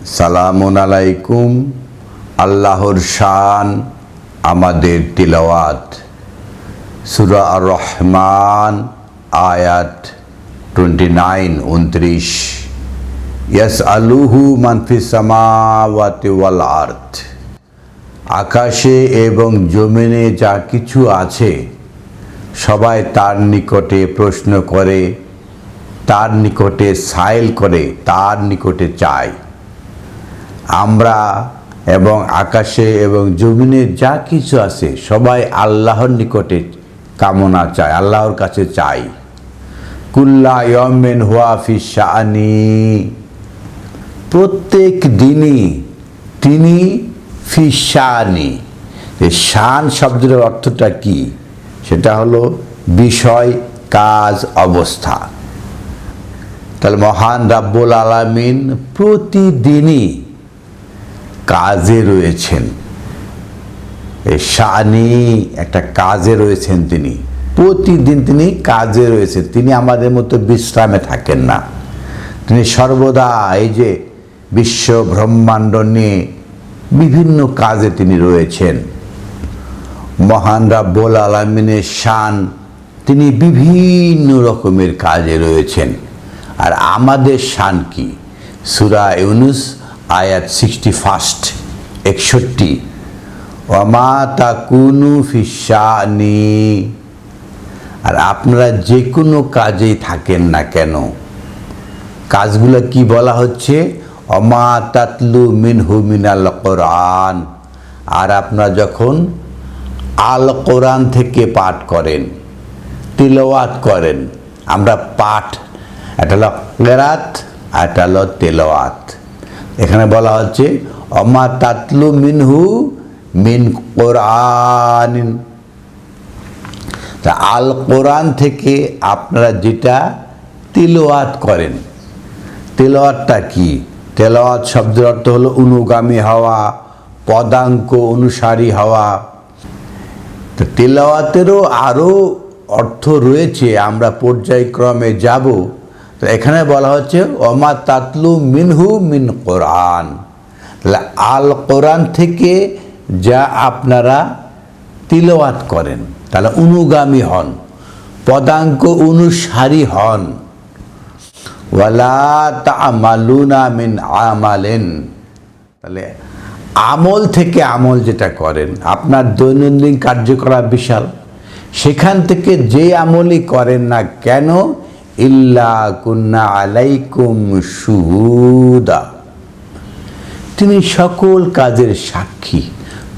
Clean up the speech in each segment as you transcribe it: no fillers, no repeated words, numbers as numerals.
সালামুন আলাইকুম। আল্লাহর শান আমাদের তিলাওয়াত সূরা আর রহমান আয়াত 29-29। ইয়াসআলুহু মান ফিস সামাওয়াতি ওয়াল আরদ। আকাশে এবং জমিনে যা কিছু আছে সবাই তার নিকটে প্রশ্ন করে, তার নিকটে সাইল করে, তার নিকটে চায়। আমরা এবং আকাশে এবং জমিনে যা কিছু আছে সবাই আল্লাহর নিকটে কামনা চায়, আল্লাহর কাছে চাই। কুল্লা ইয়াউমিন হুয়া ফি শাআনি। প্রত্যেক দিনই তিনি ফি শাআনি। এই শান শব্দের অর্থটা কি? সেটা হলো বিষয়, কাজ, অবস্থা। তাহলে মহান রাব্বুল আলামিন প্রতিদিনই কাজে রয়েছেন। এই শানি একটা কাজে রয়েছেন, তিনি প্রতিদিন তিনি কাজে রয়েছেন। তিনি আমাদের মতো বিশ্রামে থাকেন না, তিনি সর্বদা এই যে বিশ্ব ব্রহ্মাণ্ড নিয়ে বিভিন্ন কাজে তিনি রয়েছেন। মহান রাব্বুল আলামিনের শান, তিনি বিভিন্ন রকমের কাজে রয়েছেন। আর আমাদের শান কি? সূরা ইউনূস আয়াত 61 ওয়ামা তাকুনু ফিশ শানি। আর আপনারা যে কোনো কাজেই থাকেন না কেন, কাজগুলো কি বলা হচ্ছে? ওয়ামা তাতলু মিনহু মিনাল কোরআন। আর আপনারা যখন আল কোরআন থেকে পাঠ করেন, তিলাওয়াত করেন। আমরা পাঠ, এটা হলো কেরাত আর এটা হলো তিলাওয়াত। এখানে বলা হচ্ছে ওমা তাতলু মিনহু মিন কোরআন। তা আল কোরআন থেকে আপনারা যেটা তিলাওয়াত করেন, তিলাওয়াতটা কি? তিলাওয়াত শব্দের অর্থ হলো অনুগামী হওয়া, পদাঙ্ক অনুসারী হওয়া। তো তিলাওয়াতেরও আরও অর্থ রয়েছে, আমরা পর্যায়ক্রমে যাব। তো এখানে বলা হচ্ছে ওমা তাতলু মিনহু মিন কোরআন। তাহলে আল কোরআন থেকে যা আপনারা তিলাওয়াত করেন, তাহলে অনুগামী হন, পদাঙ্ক অনুসারী হন। ওয়ালা তা'মালুনা মিন আমালিন। তাহলে আমল থেকে আমল যেটা করেন, আপনার দৈনন্দিন কার্যকলাপ বিশাল, সেখান থেকে যে আমলই করেন না কেন, ইল্লা কুন্না আলাইকুম শুহুদা। তিনি সকল কাজের সাক্ষী,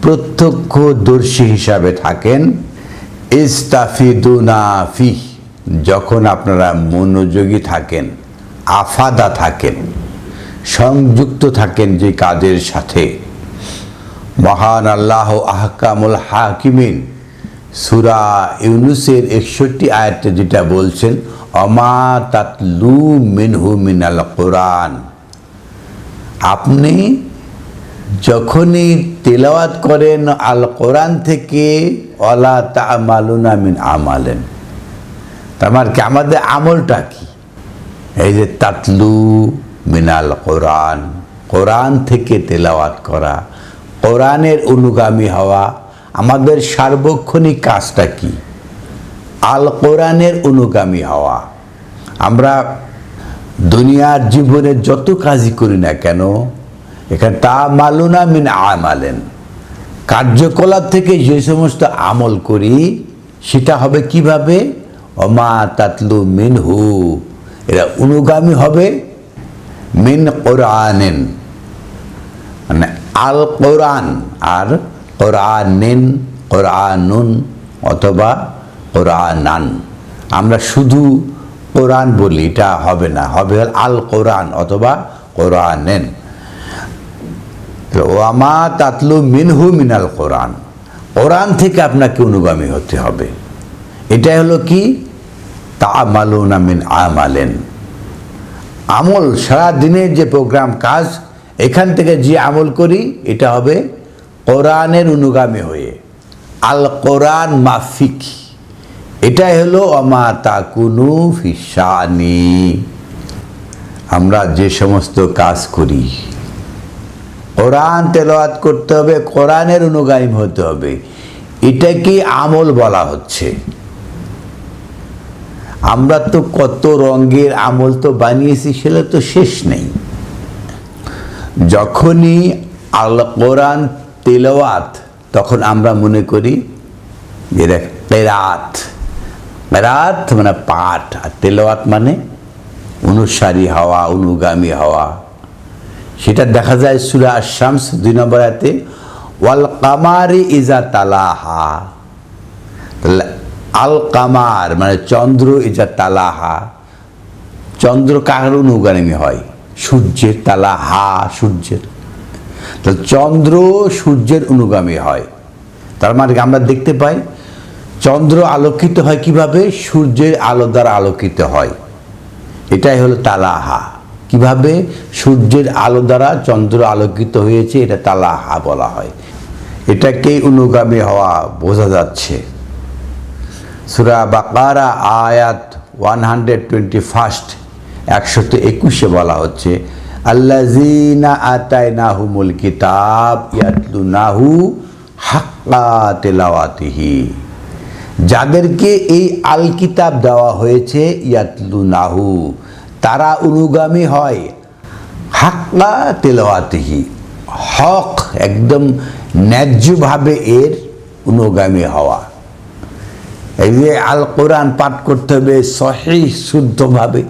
প্রত্যক্ষদর্শী হিসাবে থাকেন। ইস্তাফিদুনা ফিহ। যখন আপনারা মনোযোগী থাকেন, আফাদা থাকেন, সংযুক্ত থাকেন যে কাজের সাথে। মহান আল্লাহ আহকামুল হাকিমিন সূরা ইউনূসের 61 আয়াতে যেটা বলছেন, ওমা তাতলু মিনহু মিনাল কোরআন। আপনি যখনই তিলাওয়াত করেন আল কোরআন থেকে, ওয়ালা তা'মালুনা মিন আমালিন। তার মানে কি? আমাদের আমলটা কি? এই যে তাতলু মিনাল কোরআন, কোরআন থেকে তিলাওয়াত করা, কোরআনের অনুগামী হওয়া। আমাদের সার্বক্ষণিক কাজটা কি? আল কোরআনের অনুগামী হওয়া। আমরা দুনিয়ার জীবনের যত কাজই করি না কেন, এখানে তা'মালুনা মিন আমালিন, কার্যকলাপ থেকে যে সমস্ত আমল করি সেটা হবে কিভাবে? ওমা তাতলু মিনহু, এরা অনুগামী হবে মিন কোরআনিন, মানে আল কোরআন। আর কোরআনিন, কোরআনুন অথবা কোরআনান। আমরা শুধু কোরআন বলি, এটা হবে না, হবে আল কোরআন অথবা কোরআনেন। ওয়ামা তাতলু মিনহু মিনাল কোরআন, কোরআন থেকে আপনাকে অনুগামী হতে হবে। এটাই হলো কি? তা'মালুনা মিন আমালিন। আমল, সারা দিনের যে প্রোগ্রাম কাজ, এখান থেকে যে আমল করি এটা হবে কোরআনের অনুগামী হয়ে, আল কোরআন মাফিক। এটাই হলো ওমা তাকুনু ফিশ শানি। আমরা যে সমস্ত কাজ করি কোরআন তেলাওয়াত করতে হবে, কোরআনের অনুগামী হতে হবে। এটা কি আমল বলা হচ্ছে? আমরা তো কত রঙের আমল তো বানিয়েছি, সেটা তো শেষ নেই। যখনই আল কোরআন তেলাওয়াত, তখন আমরা মনে করি যে কেরাত, কেরাত মানে পাঠ, আর তেলাওয়াত মানে অনুসারী হওয়া, অনুগামী হওয়া। সেটা দেখা যায় সূরা আশ-শামস 2 নম্বর আয়াতে, ওয়াল কামারি ইজা তালাহা। আল কামার মানে চন্দ্র, ইজা তালাহা, চন্দ্র কার অনুগামী হয়? সূর্যের। তালাহা সূর্যের, তাহলে চন্দ্র সূর্যের অনুগামী হয়। তার মানে আমরা দেখতে পাই চন্দ্র আলোকিত হয় কিভাবে? সূর্যের আলো দ্বারা আলোকিত হয়। এটাই হলো তালাহা। কিভাবে? সূর্যের আলো দ্বারা চন্দ্র আলোকিত হয়েছে, এটা তালাহা বলা হয়। এটাকেই অনুগামী হওয়া বোঝা যাচ্ছে। সূরা বাকারা আয়াত 121 121 বলা হচ্ছে, আল্লাযীনা আতাইনাহুমুল কিতাব ইয়াতলুনাহু হাক্কা তিলাওয়াতিহি। যাদেরকে এই আল কিতাব দেওয়া হয়েছে, ইয়াতলুনাহু, তারা অনুগামী হয়, হাক্কা তিলাওয়াতিহি, হক একদম ন্যায্যভাবে এর অনুগামী হওয়া। এই যে আল কোরআন পাঠ করতে হবে সহিহ শুদ্ধভাবে,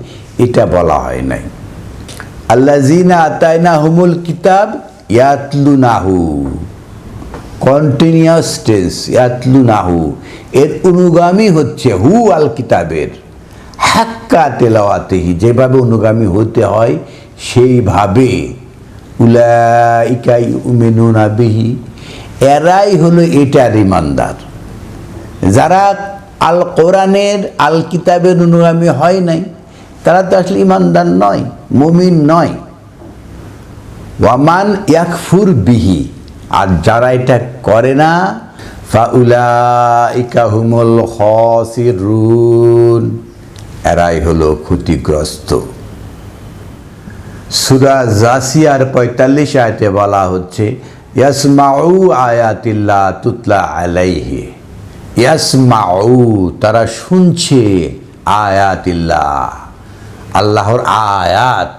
এটা বলা হয় নাই। আল্লাযীনা আতাইনাহুমুল কিতাব ইয়াতলুনাহু, কন্টিনিউয়াস টেন্স, ইয়াতলুনাহু, এর অনুগামী হচ্ছে হু আল কিতাবের, হাক্কা তেলাওয়াতিহি, যেভাবে অনুগামী হতে হয় সেইভাবে। উলাইকা ইউমিনুনা বিহি, এরাই হলো এটার ঈমানদার। যারা আল কোরআনের আল কিতাবের অনুগামী হয় নাই, তারা তো আসলে ঈমানদার নয়, মুমিন নয়। ওয়ামান ইয়াকফুর বিহি, আর যারা এটা করে না, ফাউলাইকা হুমুল খাসিরুন, এরাই হলো ক্ষতিগ্রস্ত। সূরা জাসিয়ার 45 আয়াতে বলা হচ্ছে, ইয়াসমাউ আয়াতিল্লাহ তুতলা আলাইহি। ইয়াসমাউ, তারা শুনছে, আয়াতিল্লাহ, আল্লাহর আয়াত,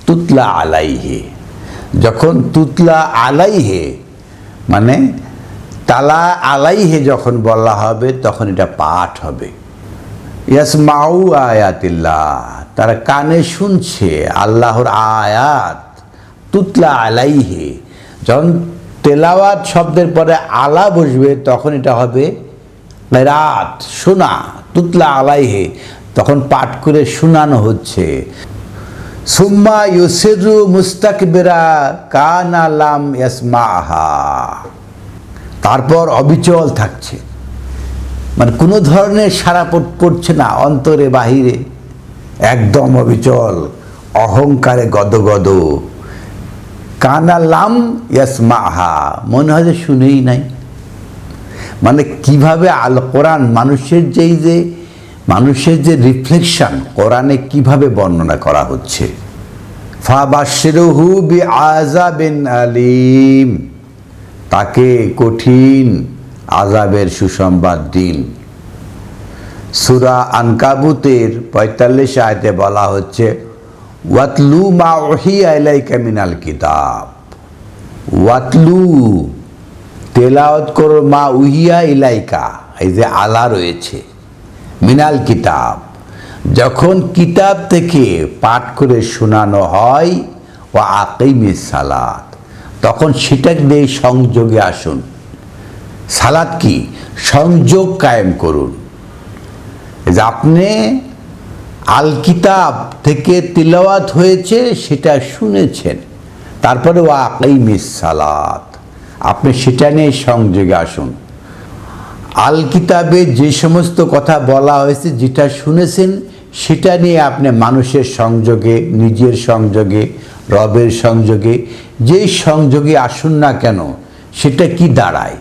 তুতলা আলাইহি। যখন তুতলা আলাইহে মানে তালা আলাইহে যখন বলা হবে, তখন এটা পাঠ হবে। ইয়াসমাউ আয়াতিল্লাহ, তারা কানে শুনছে আল্লাহর আয়াত, তুতলা আলাইহে। যখন তেলাওয়াত শব্দের পরে আলা বসবে, তখন এটা হবে কেরাত, শোনা, তুতলা আলাইহে, তখন পাঠ করে শোনানো হচ্ছে। সুম্মা ইউসিরু মুস্তাকবিরা কানা লাম ইয়াসমাহা, তারপর অবিচল থাকছে, মানে কোনো ধরনের সাড়া পড়ছে না, অন্তরে বাহিরে একদম অবিচল, অহংকারে গদগদ। কানা লাম ইয়াসমাহা, মনে হয় যে শুনেই নাই। মানে কিভাবে আল কোরআন মানুষের যে রিফ্লেকশন, কোরআনে কিভাবে বর্ণনা করা হচ্ছে। ফাবাশশিরহু বিআযাবিন আলীম, তাকে কঠিন আযাবের সুসংবাদ দিন। সূরা আনকাবুতের 45 আয়াতে বলা হচ্ছে, ওয়াতলু মা উহিয়া ইলাইকা মিনাল কিতাব। ওয়াতলু, তেলাওয়াত করো, মা উহিয়া ইলাইকা, এই যে আলা রয়েছে, মিনাল কিতাব, যখন কিতাব থেকে পাঠ করে শোনানো হয়, ওয়া আকিমিস সালাত, তখন সেটা দিয়ে সংযোগে আসুন। সালাত কি? সংযোগ কায়েম করুন। যে আপনি আল কিতাব থেকে তিলাওয়াত হয়েছে, সেটা শুনেছেন, তারপরে ওয়া আকিমিস সালাত, আপনি সেটা নিয়ে সংযোগে আসুন। আল কিতাবে যে সমস্ত কথা বলা হয়েছে, যেটা শুনেছেন, সেটা নিয়ে আপনি মানুষের সংযোগে, নিজের সংযোগে, রবের সংযোগে, যেই সংযোগে আসুন না কেন, সেটা কি দাঁড়ায়?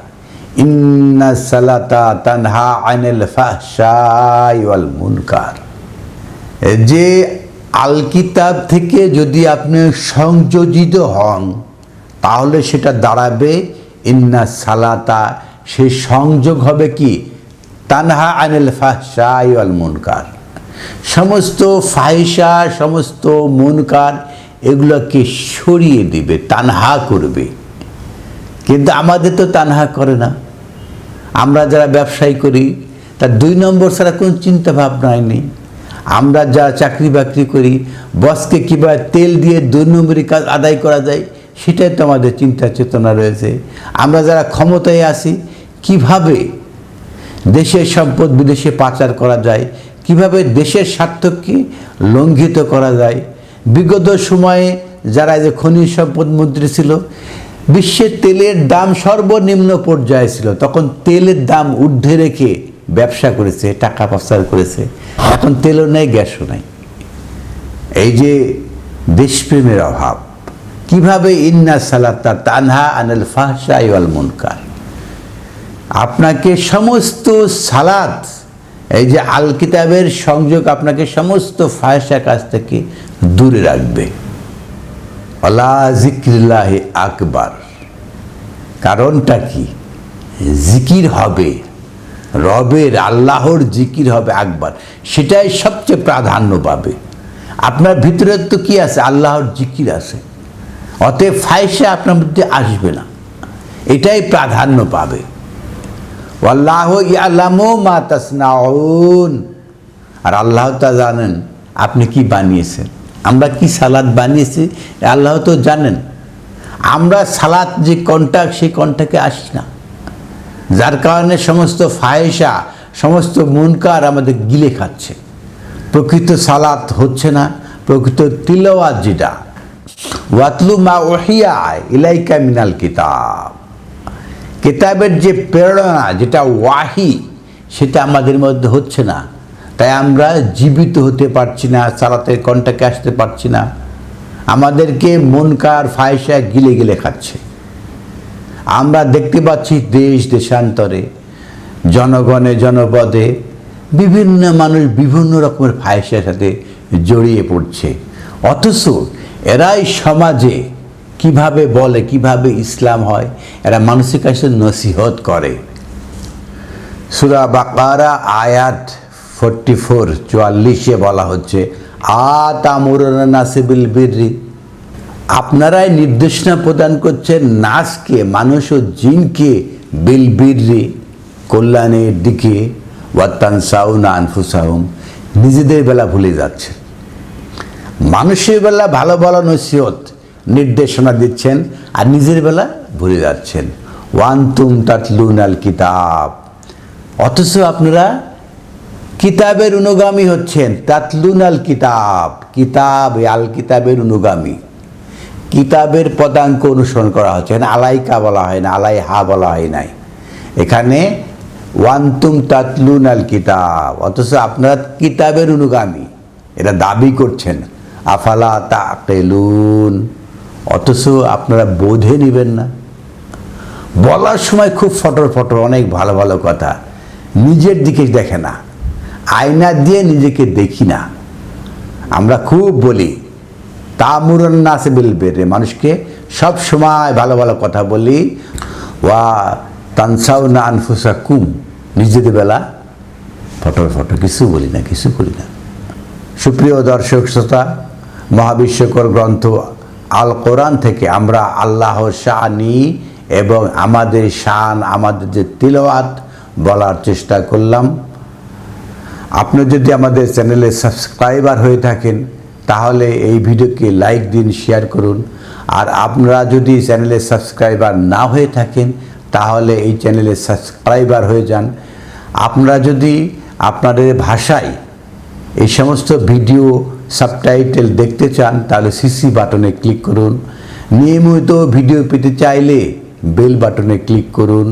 ইন্নাস সালাতা তানহা আনিল ফাহশাই ওয়াল মুনকার। যে আল কিতাব থেকে যদি আপনি সংযোজিত হন, তাহলে সেটা দাঁড়াবে ইন্না সালাতা, সে সংযোগ হবে কি তানহা আনিল ফাহশাই ওয়াল মুনকার, সমস্ত ফাহিশা সমস্ত মুনকার এগুলোকে সরিয়ে দিবে, তানহা করবে। কিন্তু আমাদের তো তানহা করে না। আমরা যারা ব্যবসায়ী করি তার 2 নম্বর ছাড়া কোনো চিন্তা ভাবনাই নেই। আমরা যারা চাকরি বাকরি করি বসকে কীভাবে তেল দিয়ে 2 নম্বরই কাজ আদায় করা যায় সেটাই তো আমাদের চিন্তা চেতনা রয়েছে। আমরা যারা ক্ষমতায় আছি কিভাবে দেশের সম্পদ বিদেশে পাচার করা যায়, কিভাবে দেশের স্বার্থকে লঙ্ঘিত করা যায়। বিগত সময়ে যারা যে খনিজ সম্পদ মন্ত্রী ছিল, বিশ্বের তেলের দাম সর্বনিম্ন পর্যায়ে ছিল, তখন তেলের দাম ঊর্ধ্বে রেখে ব্যবসা করেছে, টাকা পাচার করেছে। এখন তেলও নেই, গ্যাসও নাই। এই যে দেশপ্রেমের অভাব। কিভাবে ইন্না সালাতা তানহা আনিল ফাহশাই ওয়াল মুনকার, আপনাকে সমস্ত সালাত, এই যে আল কিতাবের সংযোগ আপনাকে সমস্ত ফাহিশার কাছ থেকে দূরে রাখবে। আলা যিকরিল্লাহি আকবার, কারণটা কি? জিকির হবে, রবের আল্লাহর জিকির হবে আকবার, সেটাই সবচেয়ে প্রাধান্য পাবে। আপনার ভিতরে তো কি আছে? আল্লাহর জিকির আছে, অতএব ফাহিশা আপনার মধ্যে আসবে না, এটাই প্রাধান্য পাবে। ওয়াল্লাহু ইয়ালামু মা তাসনাউন, আর আল্লাহ তা জানেন আপনি কি বানিয়েছেন। আমরা কি সালাত বানিয়েছি আল্লাহ তো জানেন। আমরা সালাত যে কন্টাক্ট, সেই কন্টাক্টে আসি না, যার কারণে সমস্ত ফাহিশা সমস্ত মুনকার আমাদের গিলে খাচ্ছে। প্রকৃত সালাত হচ্ছে না, প্রকৃত তিলাওয়াত যেটা ওয়াতলু মা উহিয়া ইলাইকা মিনাল কিতাব, কিতাবের যে প্রেরণা যেটা ওয়াহি, সেটা আমাদের মধ্যে হচ্ছে না। তাই আমরা জীবিত হতে পারছি না, সালাতের কন্টাক্টে আসতে পারছি না। আমাদেরকে মুনকার ফাহিশা গিলে গিলে খাচ্ছে। আমরা দেখতে পাচ্ছি দেশ দেশান্তরে জনগণে জনপদে বিভিন্ন মানুষ বিভিন্ন রকমের ফাহিশার সাথে জড়িয়ে পড়ছে, অথচ এরাই সমাজে কিভাবে বলে, কিভাবে ইসলাম হয়, এরা মানুষের কাছে নসিহত করে। সূরা বাকারা আয়াত 44 বলা হচ্ছে আতামুরুনা নাসা বিল বিররি, আপনারাই নির্দেশনা প্রদান করছেন নাসকে, মানুষ ও জিনকে, বিল বিররি কল্যাণের দিকে, ওয়া তানসাউনা আনফুসাহুম নিজেদের বেলা ভুলে যাচ্ছে। মানুষের বেলা ভালো ভালো নসিহত নির্দেশনা দিচ্ছেন আর নিজের বেলা ভুলে যাচ্ছেন। ওয়ান্তুম তাতলুনাল কিতাব, অথচ আপনারা কিতাবের অনুগামী হচ্ছেন। তাতলুনাল কিতাব, কিতাব আল কিতাবের অনুগামী, কিতাবের পদাঙ্ক অনুসরণ করা হচ্ছে। এখানে আলাইকা বলা হয় না, আলাইহা বলা হয় নাই, এখানে ওয়ান্তুম তাতলুনাল কিতাব, অথচ আপনারা কিতাবের অনুগামী এটা দাবি করছেন। আফালা তাকিলুন, অথচ আপনারা বোধে নেবেন না। বলার সময় খুব ফটর ফটর অনেক ভালো ভালো কথা, নিজের দিকে দেখে না, আয়না দিয়ে নিজেকে দেখি না। আমরা খুব বলি তা'মুরুন নাসা বিল বিররি, মানুষকে সব সময় ভালো ভালো কথা বলি। ওয়া তানসাউনা আনফুসাকুম, নিজেদের বেলা ফটর ফটর কিছু বলি না, কিছু করি না। সুপ্রিয় দর্শক শ্রোতা, মহাবিশ্বকর গ্রন্থ আল কোরআন থেকে আমরা আল্লাহর শানি এবং আমাদের শান, আমাদের যে তিলাওয়াত বলার চেষ্টা করলাম। আপনি যদি আমাদের চ্যানেলে সাবস্ক্রাইবার হয়ে থাকেন তাহলে এই ভিডিওকে লাইক দিন, শেয়ার করুন। আর আপনারা যদি চ্যানেলে সাবস্ক্রাইবার না হয়ে থাকেন তাহলে এই চ্যানেলে সাবস্ক্রাইবার হয়ে যান। আপনারা যদি আপনাদের ভাষায় এই সমস্ত ভিডিও সাবটাইটেল দেখতে চান তাহলে সিসি বাটনে ক্লিক করুন। নিয়মিত ভিডিও পেতে চাইলে বেল বাটনে ক্লিক করুন।